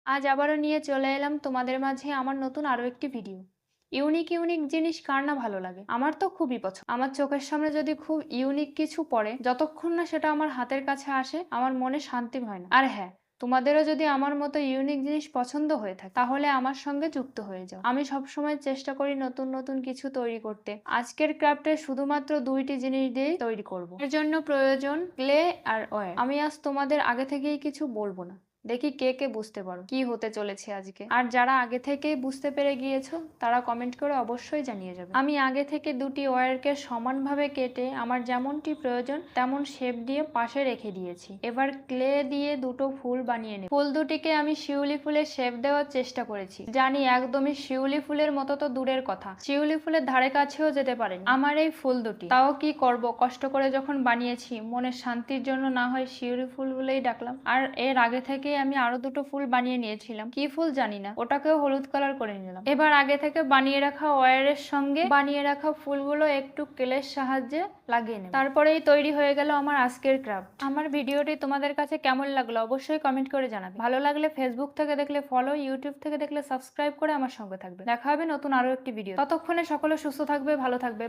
আজ আবারও নিয়ে চলে এলাম তোমাদের মাঝে আমার নতুন আরো একটি ভিডিও। ইউনিক ইউনিক জিনিস কার না ভালো লাগে? আমার তো খুবই পছন্দ। আমার চোখের সামনে যদি খুব ইউনিক কিছু পড়ে, যতক্ষণ না সেটা আমার হাতের কাছে আসে আমার মনে শান্তি হয় না। আর হ্যাঁ, তোমাদেরও যদি আমার মতো ইউনিক জিনিস পছন্দ হয়ে থাকে তাহলে আমার সঙ্গে যুক্ত হয়ে যাও। আমি সবসময় চেষ্টা করি নতুন নতুন কিছু তৈরি করতে। আজকের ক্রাফটে শুধুমাত্র দুইটি জিনিস দিয়েই তৈরি করব। এর জন্য প্রয়োজন ক্লে আর ওয়্যার। আমি আজ তোমাদের আগে থেকেই কিছু বলবো না, দেখি কে কে বুঝতে পারো কি হতে চলেছে আজকে। আর যারা আগে থেকেই বুঝতে পেরে গিয়েছো তারা কমেন্ট করে অবশ্যই জানিয়ে যাবে। আমি আগে থেকে দুটি ওয়্যারকে সমানভাবে কেটে আমার যেমনটি প্রয়োজন তেমন শেপ দিয়ে পাশে রেখে দিয়েছি। এবার ক্লে দিয়ে দুটো ফুল বানিয়ে নেব। ফুল দুটিকে আমি শিউলি ফুলের শেপ দেওয়ার চেষ্টা করেছি। জানি একদমই শিউলি ফুলের মতো তো দূরের কথা, শিউলি ফুলের ধারে কাছেও যেতে পারেনি আমার এই ফুল দুটি। তাও কি করব, কষ্ট করে যখন বানিয়েছি মনের শান্তির জন্য না হয় শিউলি ফুল বলেই ডাকলাম। আর এর আগে থেকে আমি আরো দুটো ফুল বানিয়ে নিয়েছিলাম, কি ফুল জানি না, ওটাকেও হলুদ কালার করে নিলাম। এবার আগে থেকে বানিয়ে রাখা ওয়্যারের সঙ্গে বানিয়ে রাখা ফুলগুলো একটু ক্লের সাহায্যে লাগিয়ে নেব। তারপরেই তৈরি হয়ে গেল আমার আজকের ক্রাফট। আমার ভিডিওটি তোমাদের কাছে কেমন লাগলো অবশ্যই কমেন্ট করে জানাবে। ভালো লাগলে ফেসবুক থেকে দেখলে ফলো, ইউটিউব থেকে দেখলে সাবস্ক্রাইব করে আমার সঙ্গে থাকবে। দেখা হবে নতুন আরো একটি ভিডিও। ততক্ষণে সকলে সুস্থ থাকবে, ভালো থাকবে।